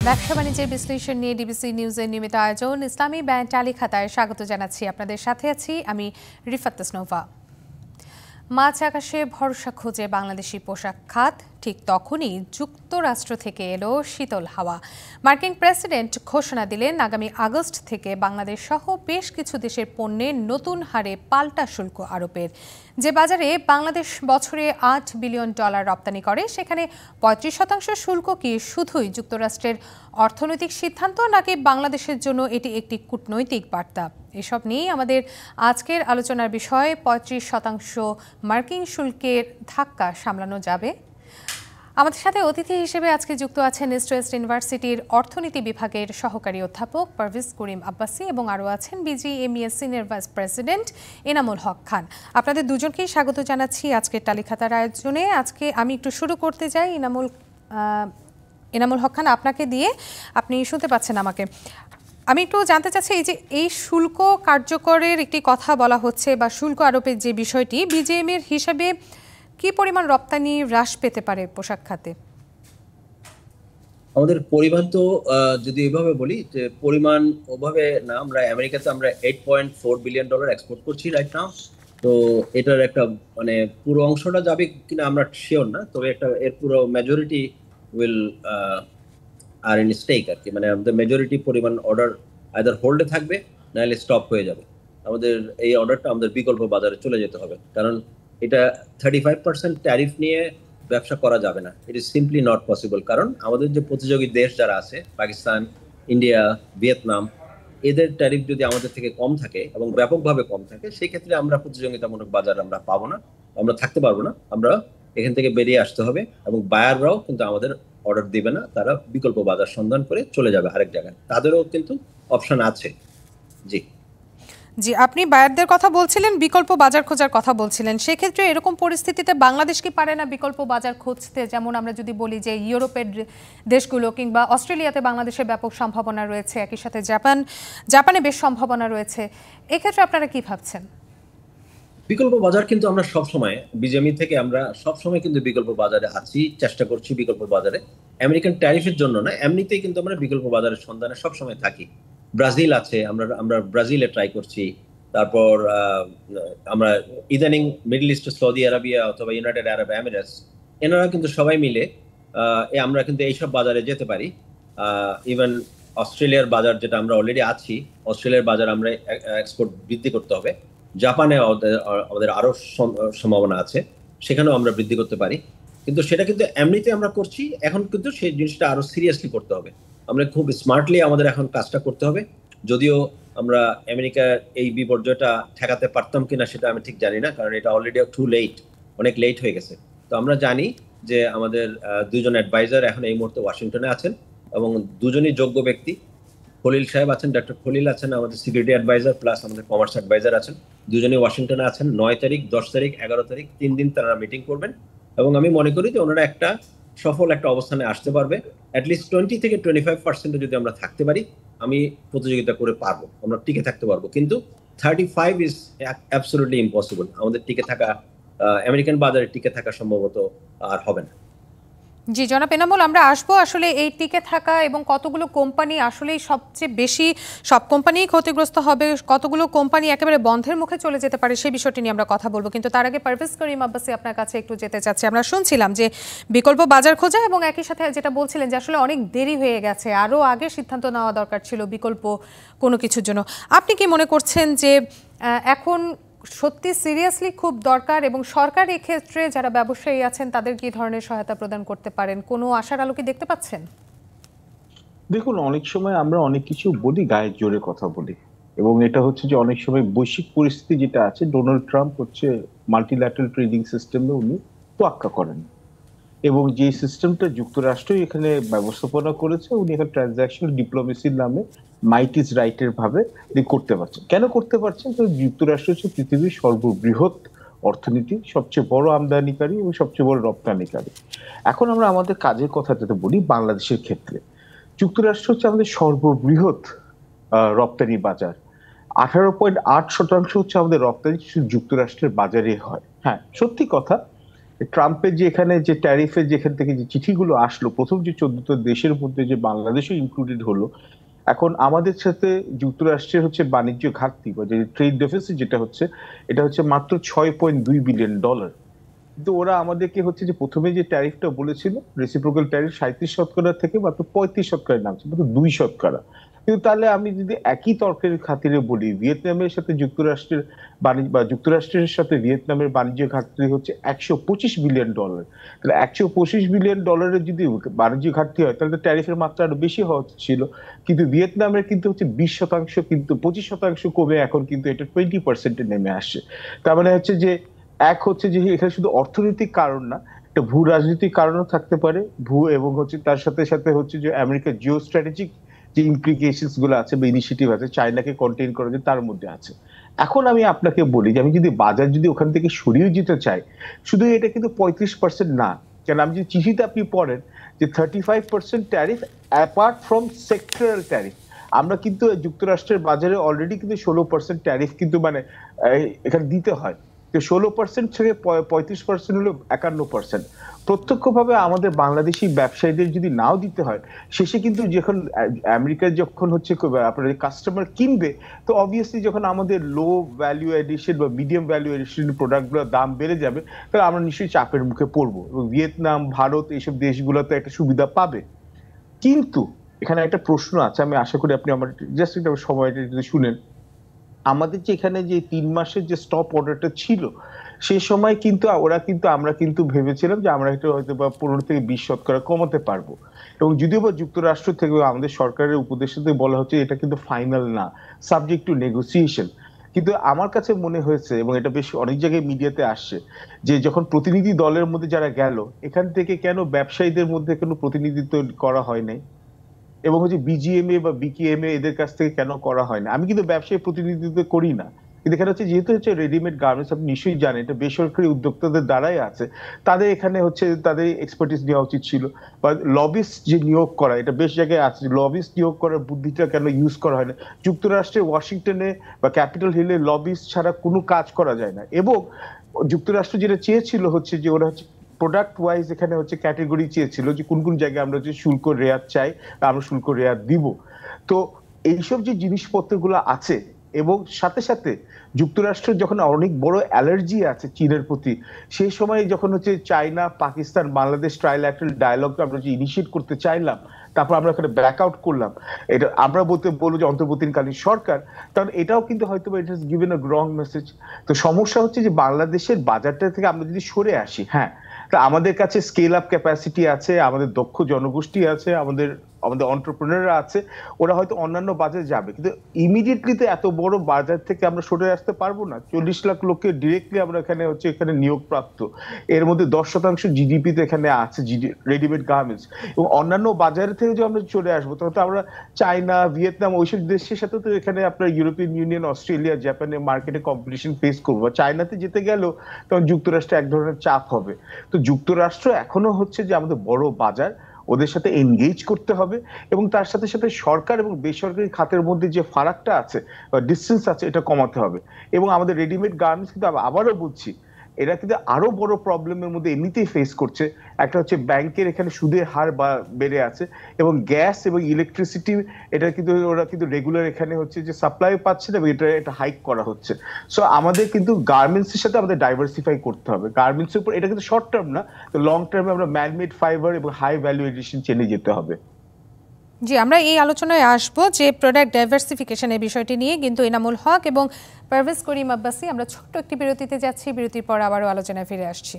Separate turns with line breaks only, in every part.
ব্যবসা বাণিজ্যের বিশ্লেষণ নিয়ে ডিবিসি নিউজের নিয়মিত আয়োজন ইসলামী ব্যাংক টালি খাতায় স্বাগত জানাচ্ছি। আপনাদের সাথে আছি আমি রিফাত তাসনোভা। মাছ আকাশে ভরসা খোঁজে বাংলাদেশি পোশাক খাত, ঠিক তখনই যুক্তরাষ্ট্র থেকে এলো শীতল হাওয়া। মার্কিন প্রেসিডেন্ট ঘোষণা দিলেন আগামী আগস্ট থেকে বাংলাদেশ সহ বেশ কিছু দেশের পণ্যে নতুন হারে পাল্টা শুল্ক আরোপের। যে বাজারে বাংলাদেশ বছরে $8 বিলিয়ন রপ্তানি করে, সেখানে 35% শুল্ক কি শুধুই যুক্তরাষ্ট্রের অর্থনৈতিক সিদ্ধান্ত, নাকি বাংলাদেশের জন্য এটি একটি কূটনৈতিক বার্তা? এসব নিয়েই আমাদের আজকের আলোচনার বিষয়। 35% মার্কিন শুল্কের ধাক্কা সামলানো যাবে? আমাদের সাথে অতিথি হিসেবে আজকে যুক্ত আছেন ইস্ট ওয়েস্ট ইউনিভার্সিটির অর্থনীতি বিভাগের সহকারী অধ্যাপক পারভেজ করিম আব্বাসী এবং আরও আছেন BGMEA senior vice president Enamul Haque Khan. আপনাদের দুজনকেই স্বাগত জানাচ্ছি আজকের টালিখাতার আয়োজনে। আজকে আমি একটু শুরু করতে যাই এনামুল হক খান, আপনাকে দিয়ে। আপনি শুনতে পাচ্ছেন আমাকে? আমি একটু জানতে চাচ্ছি, এই শুল্ক কার্যকরের একটি কথা বলা হচ্ছে বা শুল্ক আরোপের যে বিষয়টি, বিজিএমইএর হিসাবে কি পরিমাণ রপ্তানি হ্রাস পেতে পারে পোশাক খাতে?
আমাদের পরিমাণ তো যদি এইভাবে বলি যে পরিমাণ ওভাবে না, আমরা আমেরিকাতে আমরা $8.4 বিলিয়ন এক্সপোর্ট করছি রাইট নাও। তো এটার একটা মানে পুরো অংশটা যাবে কিনা আমরা শিওর না, তবে একটা এর পুরো majority will are in stake আর কি, মানে আমাদের মেজরিটি পরিমাণ অর্ডার আইদার হোল্ডে থাকবে নাহলে স্টপ হয়ে যাবে। আমাদের এই অর্ডারটা আমাদের বিকল্প বাজারে চলে যেতে হবে, কারণ এটা 35% ট্যারিফ নিয়ে ব্যবসা করা যাবে না। It is simply not possible. কারণ আমাদের যে প্রতিযোগী দেশ যারা আছে, পাকিস্তান, ইন্ডিয়া, ভিয়েতনাম, এদের ট্যারিফ যদি আমাদের থেকে কম থাকে এবং ব্যাপকভাবে কম থাকে, সেই ক্ষেত্রে আমরা প্রতিযোগিতামূলক বাজার আমরা পাবো না, আমরা থাকতে পারবো না। আমরা এখান থেকে বেরিয়ে আসতে হবে এবং বায়াররাও কিন্তু আমাদের অর্ডার দিবে না, তারা বিকল্প বাজার সন্ধান করে চলে যাবে আরেক জায়গায়। তাদেরও কিন্তু অপশন আছে। জি
জি, আপনি বায়ারদের কথা বলছিলেন, বিকল্প বাজার খোঁজার কথা বলছিলেন। সেক্ষেত্রে এরকম পরিস্থিতিতে বাংলাদেশ কি পারে না বিকল্প বাজার খুঁজতে? যেমন আমরা যদি বলি যে ইউরোপের দেশগুলো কিংবা অস্ট্রেলিয়াতে বাংলাদেশের ব্যাপক সম্ভাবনা রয়েছে, একই সাথে জাপানে বেশ সম্ভাবনা রয়েছে। এক্ষেত্রে আপনারা কি ভাবছেন?
বিকল্প বাজার কিন্তু আমরা সবসময় বিজেএমই থেকে আমরা সবসময় কিন্তু বিকল্প বাজারে আছি, চেষ্টা করছি বিকল্প বাজারে। আমেরিকান ট্যারিফের জন্য না, এমনিতেই কিন্তু আমরা বিকল্প বাজারের সন্ধানে সবসময় থাকি। ব্রাজিল আছে, আমরা ব্রাজিলে ট্রাই করছি। তারপর আমরা ইদানিং মিডল ইস্ট, সৌদি আরবিয়া অথবা ইউনাইটেড আরব এমিরেটস, এনারা কিন্তু সবাই মিলে আমরা কিন্তু এইসব বাজারে যেতে পারি। ইভেন অস্ট্রেলিয়ার বাজার যেটা আমরা অলরেডি আছি, অস্ট্রেলিয়ার বাজার আমরা এক্সপোর্ট বৃদ্ধি করতে হবে। জাপানে আমাদের আরো সম্ভাবনা আছে, সেখানেও আমরা বৃদ্ধি করতে পারি। কিন্তু সেটা কিন্তু এমনিতে আমরা করছি, এখন কিন্তু সেই জিনিসটা আরো সিরিয়াসলি করতে হবে। আমরা খুব স্মার্টলি আমাদের এখন কাজটা করতে হবে। যদিও আমরা আমেরিকার এই বিপর্যয়টা ঠেকাতে পারতাম কিনা সেটা আমি ঠিক জানি না, কারণ এটা অলরেডি টু লেট, অনেক লেট হয়ে গেছে। তো আমরা জানি যে আমাদের দুজন অ্যাডভাইজার এখন এই মুহূর্তে ওয়াশিংটনে আছেন এবং দুজনই যোগ্য ব্যক্তি। খলিল সাহেব আছেন, ডক্টর খলিল আছেন আমাদের সিকিউরিটি অ্যাডভাইজার, প্লাস আমাদের কমার্স অ্যাডভাইজার আছেন। দুজনেই ওয়াশিংটনে আছেন। 9 তারিখ, 10 তারিখ, 11 তারিখ 3 দিন তারা মিটিং করবেন এবং আমি মনে করি যে ওনারা একটা সফল একটা অবস্থানে আসতে পারবে। অ্যাটলিস্ট 20 থেকে 25% যদি আমরা থাকতে পারি, আমি প্রতিযোগিতা করে পারবো, আমরা টিকে থাকতে পারবো। কিন্তু 35 ইজ অ্যাবসলিউটলি ইম্পসিবল। আমাদের টিকে থাকা, আমেরিকান বাজারে টিকে থাকা সম্ভবত আর হবে না।
জি জনাব এনামুল, আমরা আসবো আসলে এই টিকে থাকা এবং কতগুলো কোম্পানি আসলেই সবচেয়ে বেশি, সব কোম্পানিই ক্ষতিগ্রস্ত হবে, কতগুলো কোম্পানি একেবারে বন্ধের মুখে চলে যেতে পারে, সেই বিষয়টি নিয়ে আমরা কথা বলবো। কিন্তু তার আগে পারভেজ করিম আব্বাসী, আপনার কাছে একটু যেতে চাচ্ছি। আমরা শুনছিলাম যে বিকল্প বাজার খোঁজা এবং একই সাথে যেটা বলছিলেন যে আসলে অনেক দেরি হয়ে গেছে, আরও আগে সিদ্ধান্ত নেওয়া দরকার ছিল বিকল্প কোনো কিছুর জন্য। আপনি কি মনে করছেন যে এখন সত্যি সিরিয়াসলি খুব দরকার এবং সরকার এক্ষেত্রে যারা ব্যবসায়ী আছেন তাদের কি ধরনের সহায়তা প্রদান করতে পারেন? কোনো আশার আলো কি দেখতে পাচ্ছেন?
দেখুন, অনেক সময় আমরা অনেক কিছু বলি, গায়ের জোরে কথা বলি, এবং এটা হচ্ছে যে অনেক সময় বৈশ্বিক পরিস্থিতি যেটা আছে, ডোনাল্ড ট্রাম্প হচ্ছে মাল্টিল্যাটারাল ট্রেডিং সিস্টেমে উনি তোয়াক্কা করেন এবং যে সিস্টেমটা যুক্তরাষ্ট্রই এখানে ব্যবস্থাপনা করেছে, উনি এখন ট্রানজাকশনাল ডিপ্লোমেসির নামে মাইট ইজ রাইটের ভাবে করতে পারছেন। কেন করতে পারছেন? কারণ যুক্তরাষ্ট্র হচ্ছে পৃথিবীর সর্ববৃহৎ অর্থনীতি, সবচেয়ে বড় আমদানিকারী এবং সবচেয়ে বড় রপ্তানিকারী। এখন আমরা আমাদের কাজের কথা যেটা বলি, বাংলাদেশের ক্ষেত্রে যুক্তরাষ্ট্র হচ্ছে আমাদের সর্ববৃহৎ রপ্তানি বাজার। 18.8% হচ্ছে আমাদের রপ্তানি যুক্তরাষ্ট্রের বাজারে হয়। হ্যাঁ, সত্যি কথা, ট্রাম্পের যে এখানে যে ট্যারিফের যেখান থেকে যে চিঠিগুলো আসলো, প্রথম যে 14টা দেশের মধ্যে যে বাংলাদেশও ইনক্লুডেড হলো, এখন আমাদের সাথে যুক্তরাষ্ট্রের হচ্ছে বাণিজ্য ঘাটতি বা যে ট্রেড ডেফিসিট যেটা হচ্ছে, এটা হচ্ছে মাত্র $6.2 বিলিয়ন। কিন্তু ওরা আমাদেরকে হচ্ছে যে প্রথমে যে ট্যারিফটা বলেছিল, রেসিপ্রোকাল ট্যারিফ 37% থেকে মাত্র 35% নামছে, মাত্র 2%। কিন্তু তাহলে আমি যদি একই তর্কের খাতিরে বলি, ভিয়েতনামের সাথে যুক্তরাষ্ট্রের বাণিজ্য বা যুক্তরাষ্ট্রের সাথে ভিয়েতনামের বাণিজ্য ঘাটতি হচ্ছে $125 বিলিয়ন। তাহলে $125 বিলিয়ন যদি বাণিজ্য ঘাটতি হয়, তাহলে তো ট্যারিফের মাত্রা আরো বেশি হওয়া ছিল। কিন্তু ভিয়েতনামের কিন্তু হচ্ছে 20%, কিন্তু 25% কমে এখন কিন্তু এটা 20% নেমে আসছে। তার মানে হচ্ছে যে এক হচ্ছে যে এখানে শুধু অর্থনৈতিক কারণ না, একটা ভূ রাজনৈতিক কারণও থাকতে পারে, এবং হচ্ছে তার সাথে সাথে হচ্ছে যে আমেরিকার জিও স্ট্র্যাটেজিক যে ইমপ্লিকেশনস গুলো আছে বা ইনিশিয়েটিভ আছে চায়নাকে কন্টেইন করার জন্য, তার মধ্যে আছে। এখন আমি আপনাকে বলি যে আমি যদি বাজার যদি ওখান থেকে সরিয়ে যেতে চাই, শুধু এটা কিন্তু 35% না। কেন, আমি যদি চিঠিতে আপনি পড়েন যে 35% tariff apart from sectoral tariff, আমরা কিন্তু যুক্তরাষ্ট্রের বাজারে অলরেডি কিন্তু 16% ট্যারিফ কিন্তু মানে এখানে দিতে হয়। 16% থেকে 35% হলো 51%। প্রত্যক্ষভাবে আমাদের বাংলাদেশি ব্যবসায়ীদের যদি নাও দিতে হয়, শেষে কিন্তু যখন আমেরিকার যখন হচ্ছে আপনার কাস্টমার কিনবে, তো অবভিয়াসলি যখন আমাদের লো ভ্যালু এডিশন বা মিডিয়াম ভ্যালু এডিশন প্রোডাক্টগুলোর দাম বেড়ে যাবে, তাহলে আমরা নিশ্চয়ই চাপের মুখে পড়বো, এবং ভিয়েতনাম, ভারত এইসব দেশগুলোতে একটা সুবিধা পাবে। কিন্তু এখানে একটা প্রশ্ন আছে, আমি আশা করি আপনি আমার জাস্ট একটা সময়টা যদি শুনেন। আমাদের যে এখানে যে 3 মাসের যে স্টপ অর্ডারটা ছিল, সেই সময় কিন্তু আমরা কিন্তু ভেবেছিলাম যে আমরা এটা হয়তো বা 15 থেকে 20% কমাতে পারবো। এবং যদিও বা যুক্তরাষ্ট্র থেকে আমাদের সরকারের উপদেষ্টাতে বলা হচ্ছে এটা কিন্তু ফাইনাল না, সাবজেক্ট টু নেগোসিয়েশন। কিন্তু আমার কাছে মনে হয়েছে, এবং এটা বেশ অনেক জায়গায় মিডিয়াতে আসছে, যে যখন প্রতিনিধি দলের মধ্যে যারা গেল, এখান থেকে কেন ব্যবসায়ীদের মধ্যে কোনো প্রতিনিধিত্ব করা হয় নাই, এবং হচ্ছে বিজিএমএ বা বিকেএমএ এদের কাছ থেকে কেন করা হয় না। আমি কিন্তু ব্যবসায়ী প্রতিনিধিত্ব করি না, কিন্তু এখানে হচ্ছে যেহেতু হচ্ছে রেডিমেড গার্মেন্টস, আপনি নিশ্চয়ই জানেন এটা বেসরকারি উদ্যোক্তাদের দ্বারাই আছে, তাদের এখানে হচ্ছে তাদের এক্সপার্টিস নেওয়া উচিত ছিল। বা লবিস্ট যে নিয়োগ করা, এটা বেশ জায়গায় আছে, লবিস্ট নিয়োগ করার বুদ্ধিটা কেন ইউজ করা হয় না। যুক্তরাষ্ট্রের ওয়াশিংটনে বা ক্যাপিটাল হিলে লবিস্ট ছাড়া কোনো কাজ করা যায় না। এবং যুক্তরাষ্ট্র যেটা চেয়েছিল হচ্ছে যে ওরা হচ্ছে প্রোডাক্ট ওয়াইজ এখানে হচ্ছে ক্যাটেগরি চেয়েছিল, যে কোন কোন জায়গায় আমরা হচ্ছে শুল্ক রেয়াত চাই, আমরা শুল্ক রেয়াত দিব। তো এইসব যে জিনিসপত্রগুলো আছে, এবং সাথে সাথে যুক্তরাষ্ট্রের যখন অনেক বড় অ্যালার্জি আছে চীনের প্রতি, সেই সময় যখন হচ্ছে চায়না, পাকিস্তান, বাংলাদেশ ট্রাইল্যাটারাল ডায়ালগ আমরা যে ইনিশিয়েট করতে চাইলাম, তারপর আমরা এখানে ব্যাক আউট করলাম, এটা আমরা বলবো যে অন্তর্বর্তীকালীন সরকার, কারণ এটাও কিন্তু হয়তো it has given a wrong message. তো সমস্যা হচ্ছে যে বাংলাদেশের বাজারটা থেকে আমরা যদি সরে আসি, হ্যাঁ, তা আমাদের কাছে স্কেল আপ ক্যাপাসিটি আছে, আমাদের দক্ষ জনগোষ্ঠী আছে, আমাদের আমাদের অন্টারপ্রেনাররা আছে, ওরা হয়তো অন্যান্য বাজারে যাবে, কিন্তু ইমিডিয়েটলি তো এত বড় বাজার থেকে আমরা সরে আসতে পারবো না। 40 লাখ লোককে ডিরেক্টলি আমরা এখানে নিয়োগ প্রাপ্ত, এর মধ্যে 10% জিডিপি তো এখানে আছে রেডিমেড গার্মেন্টস, এবং অন্যান্য বাজার থেকে যদি আমরা চলে আসবো, তখন তো আমরা চায়না, ভিয়েতনাম ওইসব দেশের সাথে তো এখানে আপনার ইউরোপিয়ান ইউনিয়ন, অস্ট্রেলিয়া, জাপানের মার্কেটে কম্পিটিশন ফেস করবো। চায়নাতে যেতে গেলেও তখন যুক্তরাষ্ট্রে এক ধরনের চাপ হবে। তো যুক্তরাষ্ট্র এখনো হচ্ছে যে আমাদের বড় বাজার, ওদের সাথে এনগেজ করতে হবে, এবং তার সাথে সাথে সরকার এবং বেসরকারি খাতের মধ্যে যে ফারাকটা আছে বা ডিসটেন্স আছে, এটা কমাতে হবে। এবং আমাদের রেডিমেড গার্মেন্টস কিন্তু আবারও বলছি, এরা কিন্তু আরো বড় প্রবলেমের মধ্যে এমনিতেই ফেস করছে। একটা হচ্ছে ব্যাংকের এখানে সুদের হার বেড়ে আছে, এবং গ্যাস এবং ইলেকট্রিসিটি এটা কিন্তু ওরা কিন্তু রেগুলার এখানে হচ্ছে যে সাপ্লাই পাচ্ছে না, এবং এটা হাইক করা হচ্ছে। সো আমাদের কিন্তু গার্মেন্টস এর সাথে আমাদের ডাইভার্সিফাই করতে হবে। গার্মেন্টস এর উপর এটা কিন্তু শর্ট টার্ম না, তো লং টার্মে আমরা ম্যানমেড ফাইবার এবং হাই ভ্যালু এডিশন চেনে যেতে হবে।
জি, আমরা এই আলোচনায় আসবো যে প্রোডাক্ট ডাইভার্সিফিকেশনের বিষয়টি নিয়ে, কিন্তু এনামুল হক এবং পারভেজ করিম আব্বাসী, আমরা ছোট্ট একটি বিরতিতে যাচ্ছি, বিরতির পর আবারও আলোচনায় ফিরে আসছি।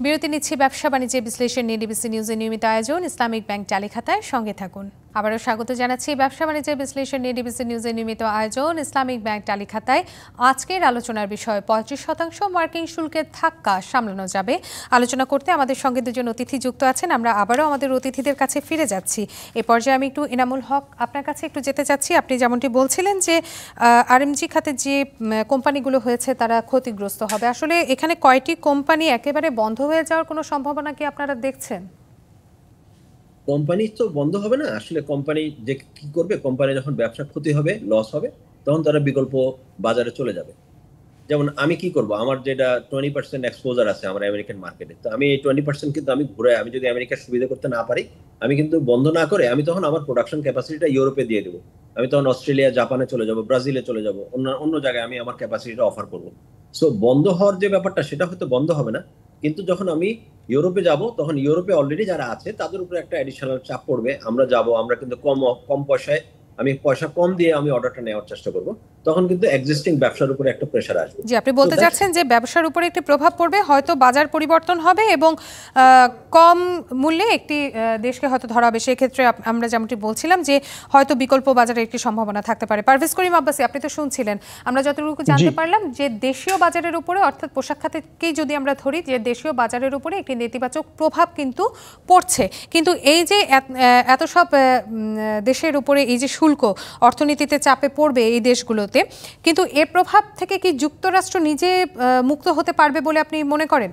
বিরতি নিচ্ছি। ব্যবসা বাণিজ্যের বিশ্লেষণ নিয়ে ডিবিসি নিউজের নিয়মিত আয়োজন ইসলামিক ব্যাংক টালি খাতায়, সঙ্গে থাকুন। আবারও স্বাগত জানাচ্ছি ব্যবসা বাণিজ্যের বিশ্লেষণ নিয়ে ডিবিসি নিউজের নিয়মিত আয়োজন ইসলামিক ব্যাংক টালি খাতায়। আজকের আলোচনার বিষয় 35% মার্কিন শুল্কের ধাক্কা সামলানো যাবে। আলোচনা করতে আমাদের সঙ্গে দুজন অতিথি যুক্ত আছেন। আমরা আবারও আমাদের অতিথিদের কাছে ফিরে যাচ্ছি। এ পর্যায়ে আমি একটু এনামুল হক আপনার কাছে একটু যেতে চাচ্ছি। আপনি যেমনটি বলছিলেন যে আরএমজি খাতে যে কোম্পানিগুলো হয়েছে তারা ক্ষতিগ্রস্ত হবে, আসলে এখানে কয়টি কোম্পানি একেবারে বন্ধ হয়ে যাওয়ার কোনো সম্ভাবনা কি আপনারা দেখছেন?
কোম্পানি তো বন্ধ হবে না, আসলে কোম্পানি যে কি করবে, কোম্পানি যখন ব্যবসা ক্ষতি হবে, লস হবে, তখন তারা বিকল্প বাজারে চলে যাবে। যেমন আমি কি করব, আমার যেটা 20% এক্সপোজার আছে আমার আমেরিকান মার্কেটে, তো আমি এই 20% কিন্তু আমি ঘুরে, আমি যদি আমেরিকার সুবিধা করতে না পারি, আমি কিন্তু বন্ধ না করে আমি তখন আমার প্রোডাকশন ক্যাপাসিটিটা ইউরোপে দিয়ে দেবো। আমি তখন অস্ট্রেলিয়া, জাপানে চলে যাব, ব্রাজিলে চলে যাব, অন্য অন্য জায়গায় আমি আমার ক্যাপাসিটিটা অফার করবো। সো বন্ধ হওয়ার যে ব্যাপারটা সেটা হয়তো বন্ধ হবে না, কিন্তু যখন আমি ইউরোপে যাব তখন ইউরোপে অলরেডি যারা আছে তাদের উপরে একটা এডিশনাল চাপ পড়বে। আমরা যাব, আমরা কিন্তু কম কম পয়সায়, আমি পয়সা কম দিয়ে আমি অর্ডারটা নেওয়ার চেষ্টা করব, তখন কিন্তু এক্সিস্টিং ব্যবসার উপরে একটা প্রেশার আসবে।
জি, আপনি বলতে চাচ্ছেন যে ব্যবসার উপরে একটি প্রভাব পড়বে, হয়তো বাজার পরিবর্তন হবে এবং কম মূল্যে একটি দেশকে হয়তো ধরা হবে। সেক্ষেত্রে আমরা যেমনটি বলছিলাম যে হয়তো বিকল্প বাজারে একটি সম্ভাবনা থাকতে পারে। পারভেজ করিম আব্বাসী, আপনি তো শুনছিলেন, আমরা যতটুকু জানতে পারলাম যে দেশীয় বাজারের উপরে, অর্থাৎ পোশাক খাতকেই যদি আমরা ধরি, যে দেশীয় বাজারের উপরে একটি নেতিবাচক প্রভাব কিন্তু পড়ছে। কিন্তু এই যে এত সব দেশের উপরে এই যে শুল্ক অর্থনীতিতে চাপে পড়বে এই দেশগুলোতে, কিন্তু এর প্রভাব থেকে কি যুক্তরাষ্ট্র নিজে মুক্ত হতে পারবে বলে আপনি মনে করেন?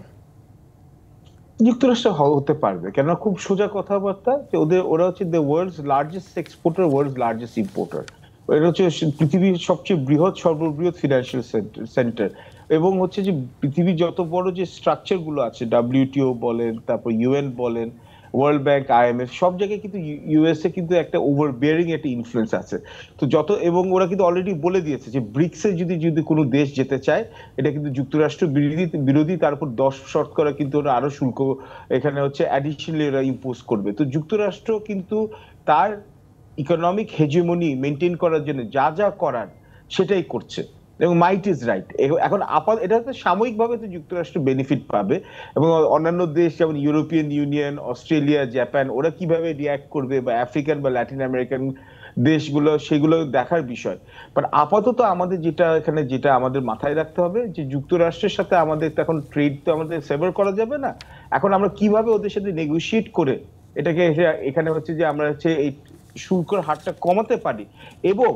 যুক্তরাষ্ট্র হতে পারবে, কেন? খুব সোজা কথাবার্তা যে ওরা হচ্ছে the world's largest exporter, world's largest importer. এটা হচ্ছে পৃথিবীর সবচেয়ে সর্ববৃহৎ ফিনান্সিয়াল সেন্টার, এবং হচ্ছে যে পৃথিবীর যত বড় যে স্ট্রাকচার গুলো আছে, WTO বলেন, তারপর UN বলেন, ওয়ার্ল্ড ব্যাংক, IMF, সব জায়গায় কিন্তু USA কিন্তু একটা ওভারবিয়ারিং একটা ইনফ্লুয়েন্স আছে। তো এবং ওরা কিন্তু অলরেডি বলে দিয়েছে যে ব্রিক্সে যদি কোনো দেশ যেতে চায়, এটা কিন্তু যুক্তরাষ্ট্র বিরোধী, তার উপর 10% কিন্তু ওরা আরো শুল্ক এখানে হচ্ছে অ্যাডিশনালি ওরা ইম্পোজ করবে। তো যুক্তরাষ্ট্র কিন্তু তার ইকোনমিক হেজিমনি মেনটেন করার জন্য যা যা করার সেটাই করছে, এবং মাইট ইজ রাইট। এখন এটা হচ্ছে সাময়িকভাবে তো যুক্তরাষ্ট্র বেনিফিট পাবে, এবং অন্যান্য দেশ যেমন ইউরোপিয়ান ইউনিয়ন, অস্ট্রেলিয়া, জাপান, ওরা কিভাবে রিয়াক্ট করবে, বা আফ্রিকান বা ল্যাটিন আমেরিকান দেশগুলো, সেগুলো দেখার বিষয়। বাট আপাতত আমাদের যেটা আমাদের মাথায় রাখতে হবে, যে যুক্তরাষ্ট্রের সাথে আমাদের এখন ট্রেড তো আমাদের সেভার করা যাবে না। এখন আমরা কিভাবে ওদের সাথে নেগোশিয়েট করে এখানে হচ্ছে যে আমরা হচ্ছে এই শুল্কের হারটা কমাতে পারি, এবং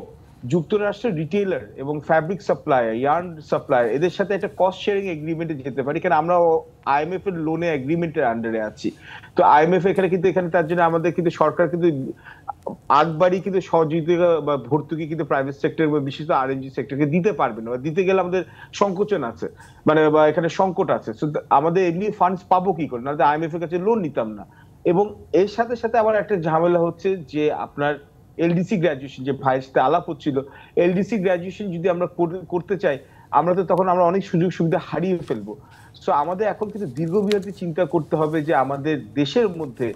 যুক্তরাষ্ট্রের রিটেইলার এবং ফ্যাব্রিক সাপ্লায়ার, ইয়ার্ন সাপ্লায়ার, এদের সাথে একটা কস্ট শেয়ারিং এগ্রিমেন্টে যেতে পারি। কারণ আমরা IMF এর লোনে এগ্রিমেন্টের আন্ডারে আছি। তো IMF এখানে তার জন্য আমাদের কিন্তু সরকার কিন্তু আগবাড়ি কিন্তু সহযোগিতা বা ভর্তুকি কিন্তু প্রাইভেট সেক্টর বা বিশেষত RNG সেক্টরকে দিতে পারবে না, দিতে গেলে আমাদের সংকোচন আছে, বা এখানে সংকট আছে। আমাদের এমনি ফান্ডস পাবো কি করে? না IMF এর কাছে লোন নিতাম না। এবং এর সাথে সাথে আবার একটা ঝামেলা হচ্ছে যে আপনার LDC গ্রাজুয়েশন, যে ভাইয়ের সাথে আলাপ হচ্ছিল, LDC গ্রাজুয়েশন যদি আমরা করতে চাই, আমরা তো তখন আমরা অনেক সুযোগ সুবিধা হারিয়ে ফেলবো। সো আমাদের এখন কিন্তু দীর্ঘমেয়াদী চিন্তা করতে হবে যে আমাদের দেশের মধ্যে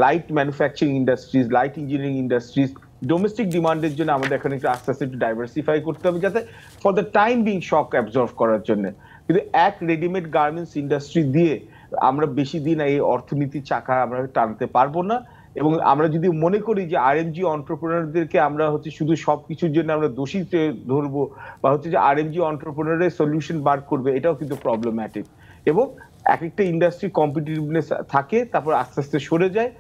light manufacturing industries, light engineering industries, domestic ডিমান্ডের জন্য আমাদের এখন একটু আস্তে আস্তে একটু ডাইভার্সিফাই করতে হবে, যাতে for the time being shock absorb করার জন্য। কিন্তু এক রেডিমেড গার্মেন্টস ইন্ডাস্ট্রি দিয়ে আমরা বেশি দিন এই অর্থনীতির চাকা আমরা টানতে পারবো না। এবং আমরা যদি মনে করি যে RMG এন্টারপ্রেনারদেরকে আমরা হচ্ছে শুধু সবকিছুর জন্য আমরা দোষী ধরবো, বা হচ্ছে যে RMG এন্টারপ্রেনারের সলিউশন বার করবে, এটাও কিন্তু প্রবলেম্যাটিক। এবং এক একটা ইন্ডাস্ট্রি কম্পিটিটিভনেস থাকে, তারপর আস্তে আস্তে সরে যায়।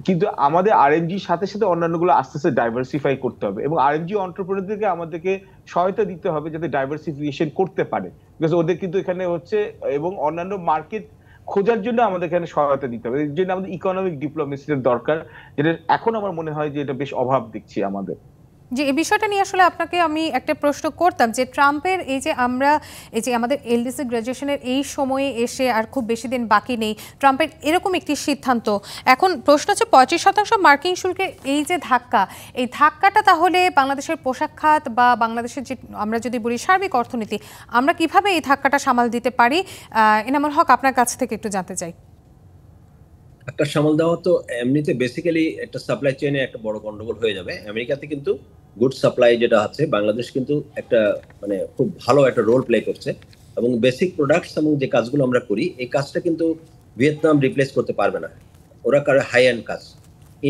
কিন্তু আমাদের RMGর সাথে সাথে অন্যান্যগুলো আস্তে আস্তে ডাইভার্সিফাই করতে হবে, এবং RMG এন্টারপ্রেনারদেরকে আমাদেরকে সহায়তা দিতে হবে যাতে ডাইভার্সিফিকেশন করতে পারে, বিকজ ওদের কিন্তু এখানে হচ্ছে এবং অন্যান্য মার্কেট খোঁজার জন্য আমাদের এখানে সহায়তা দিতে হবে। এর জন্য আমাদের ইকোনমিক ডিপ্লোমেসির দরকার, যেটা এখন আমার মনে হয় যে এটা বেশ অভাব দেখছি আমাদের।
যে এই বিষয়টা নিয়ে আসলে আপনাকে আমি একটা প্রশ্ন করতাম, যে ট্রাম্পের এই যে আমাদের LDC গ্র্যাজুয়েশনের এই সময়ে এসে আর খুব বেশি দিন বাকি নেই, ট্রাম্পের এরকম একটি সিদ্ধান্ত, এখন প্রশ্ন হচ্ছে 25% মার্কিন শুল্কের এই যে এই ধাক্কাটা তাহলে বাংলাদেশের পোশাক খাত বা বাংলাদেশের যে আমরা যদি বলি সার্বিক অর্থনীতি, আমরা কিভাবে এই ধাক্কাটা সামাল দিতে পারি? এনামুল হক, আপনার কাছ থেকে একটু জানতে চাই।
একটা সামাল দেওয়া তো এমনিতে বেসিক্যালি একটা সাপ্লাই চেইনে একটা বড় গন্ডগোল হয়ে যাবে। আমেরিকাতে কিন্তু গুড সাপ্লাই যেটা আছে, বাংলাদেশ কিন্তু একটা মানে খুব ভালো একটা রোল প্লে করছে, এবং বেসিক প্রোডাক্টস এবং যে কাজগুলো আমরা করি এই কাজটা কিন্তু ভিয়েতনাম রিপ্লেস করতে পারবে না। ওরা করে হাই এন্ড কাজ।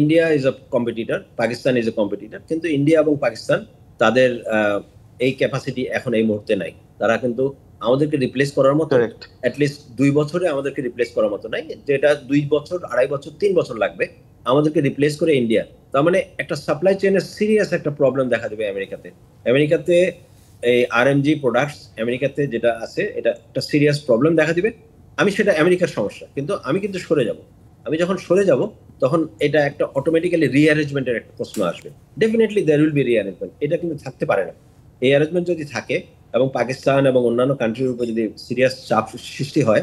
India is a competitor, Pakistan is a competitor, কিন্তু ইন্ডিয়া এবং পাকিস্তান তাদের এই ক্যাপাসিটি এখন এই মুহূর্তে নাই। তারা কিন্তু আমাদেরকে রিপ্লেস করার মতো, অ্যাটলিস্ট 2 বছরে আমাদেরকে রিপ্লেস করার মতো নাই, যেটা 2 বছর, 2.5 বছর, 3 বছর লাগবে আমাদেরকে রিপ্লেস করে ইন্ডিয়া। তার মানে একটা সাপ্লাই চেইনের সিরিয়াস একটা প্রবলেম দেখা দেবে আমেরিকাতে এই RMG প্রোডাক্টস আমেরিকাতে যেটা আছে, এটা একটা সিরিয়াস প্রবলেম দেখা দিবে। সেটা আমেরিকার সমস্যা, কিন্তু আমি কিন্তু সরে যাব। আমি যখন সরে যাব তখন এটা একটা অটোমেটিক্যালি রিঅ্যারেঞ্জমেন্টের একটা প্রশ্ন আসবে। Definitely there will be rearrangement, এটা কিন্তু থাকতে পারে না। এই অ্যারেঞ্জমেন্ট যদি থাকে এবং পাকিস্তান এবং অন্যান্য কান্ট্রির উপর যদি সিরিয়াস চাপ সৃষ্টি হয়,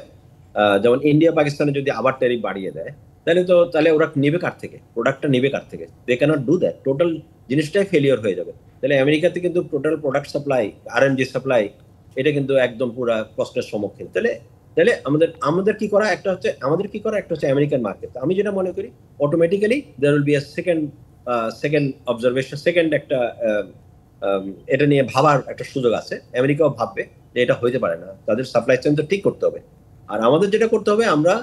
যেমন ইন্ডিয়া পাকিস্তানে যদি আবার ট্যারিফ বাড়িয়ে দেয়, তাহলে ওরা নেবে কার থেকে, প্রোডাক্টটা নেবে কার থেকে? They can't do that, total জিনিসটাই ফেলিওর হয়ে যাবে। তাহলে আমেরিকাতে কিন্তু total product supply, RNG supply, এটা কিন্তু একদম পুরা কষ্টের সম্মুখীন। তাহলে আমাদের কি করা একটা হচ্ছে আমেরিকান মার্কেট। আমি যেটা মনে করি automatically there will be a second observation, second একটা এটা নিয়ে ভাবার একটা সুযোগ আছে। আমেরিকাও ভাববে যে এটা হইতে পারে না, তাদের সাপ্লাই চেইন তো ঠিক করতে হবে। আর আমাদের যেটা করতে হবে, আমরা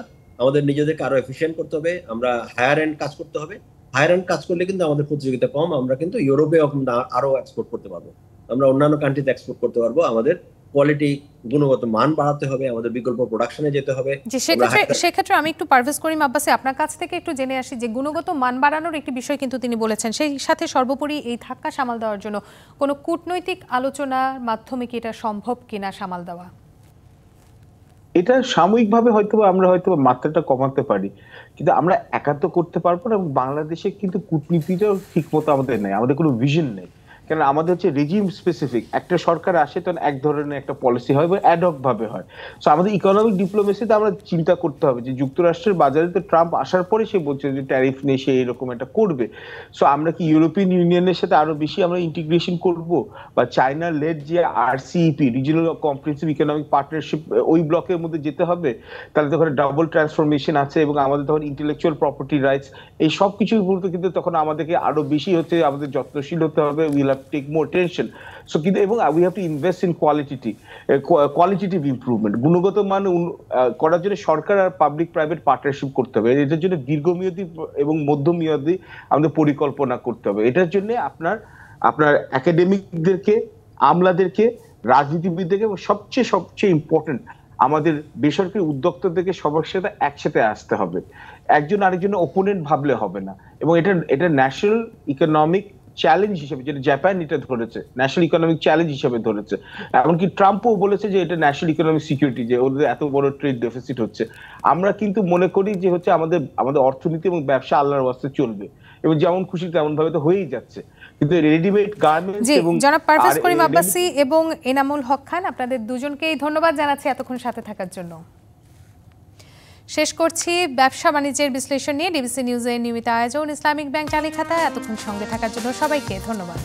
আমাদের নিজেদেরকে আরো এফিশিয়েন্ট করতে হবে, আমরা হায়ার এন্ড কাজ করতে হবে। হায়ার এন্ড কাজ করলে কিন্তু আমাদের প্রতিযোগিতা কম, আমরা কিন্তু ইউরোপে আরো এক্সপোর্ট করতে পারবো, আমরা অন্যান্য কান্ট্রিতে এক্সপোর্ট করতে পারবো। আমাদের কোয়ালিটি, গুণগত মান বাড়াতে হবে, আমাদের বিকল্প প্রোডাকশনে যেতে হবে।
সেক্ষেত্রে আমি একটু পারভেজ করিম আব্বাসী আপনার কাছ থেকে একটু জেনে আসি যে গুণগত মান বাড়ানোর একটি বিষয় কিন্তু তিনি বলেছেন, সেই সাথে সর্বোপরি এই ধাক্কা সামাল দেওয়ার জন্য কোনো কূটনৈতিক আলোচনার মাধ্যমে কি এটা সম্ভব কিনা সামাল দেওয়া?
এটা সাময়িকভাবে আমরা মাত্রাটা কমাতে পারি, কিন্তু আমরা একাত্ম করতে পারবো না। এবং বাংলাদেশে কিন্তু কূটনীতিটাও ঠিক মতো আমাদের নেই, আমাদের কোনো ভিশন নেই। কারণ আমাদের হচ্ছে রেজিম স্পেসিফিক, একটা সরকার আসে তখন এক ধরনের একটা পলিসি হয় বা অ্যাডহক ভাবে হয়। সো আমাদের ইকোনমিক ডিপ্লোমেসিতে আমরা চিন্তা করতে হবে যে যুক্তরাষ্ট্রের বাজারে তো ট্রাম্প আসার পরে সে বলছে যে ট্যারিফ নিয়ে সে এরকম একটা করবে। সো আমরা কি ইউরোপিয়ান ইউনিয়নের সাথে আরো বেশি আমরা ইন্টিগ্রেশন করব, বা চায়না লেড যে RCEP, regional comprehensive economic partnership, ওই ব্লকের মধ্যে যেতে হবে? তাহলে তখন ডাবল ট্রান্সফরমেশন আছে এবং আমাদের তখন ইন্টেলেকচুয়াল প্রপার্টি রাইটস, এই সব কিছুর বলতে কিন্তু তখন আমাদেরকে আরো বেশি হচ্ছে আমাদের যত্নশীল হতে হবে। Will have take more tension. So কিন্তু এবং we have to invest in qualitative improvement, গুণগত মান করার জন্য সরকার আর পাবলিক প্রাইভেট পার্টনারশিপ করতে হবে। এটার জন্য দীর্ঘমেয়াদী এবং মধ্যমেয়াদী আমাদের পরিকল্পনা করতে হবে। এটার জন্য আপনার একাডেমিকদেরকে, আমলাদেরকে, রাজনীতিবিদদেরকে এবং সবচেয়ে ইম্পর্টেন্ট আমাদের বেসরকারি উদ্যোক্তাদেরকে সবার সাথে একসাথে আসতে হবে। একজন আরেকজনের ওপোনেন্ট ভাবলে হবে না। এবং এটা ন্যাশনাল ইকোনমিক চ্যালেঞ্জ হিসেবে, যেটা জাপান এটা ধরেছে ন্যাশনাল ইকোনমিক চ্যালেঞ্জ হিসেবে ধরেছে। এমনকি ট্রাম্পও বলেছে যে এটা ন্যাশনাল ইকোনমিক সিকিউরিটি, যে ওদের এত বড় ট্রেড ডেফিসিট হচ্ছে। আমরা কিন্তু মনে করি যে হচ্ছে আমাদের অর্থনীতি এবং ব্যবসা আল্লাহর ওয়াস্তে চলবে, এবং যেমন খুশি তেমন ভাবে তো হয়েই যাচ্ছে। কিন্তু রেডিমেড গার্মেন্টস এবং
জনাব পারভেজ করিম আব্বাসী এবং এনামুল হক খান, আপনাদের দুজনকেই ধন্যবাদ জানাচ্ছি এতক্ষণ সাথে থাকার জন্য। শেষ করছি ব্যবসা বাণিজ্যের বিশ্লেষণ নিয়ে ডিবিসি নিউজের নিয়মিত আয়োজন ইসলামিক ব্যাংক চালি খাতা। এতক্ষণ সঙ্গে থাকার জন্য সবাইকে ধন্যবাদ।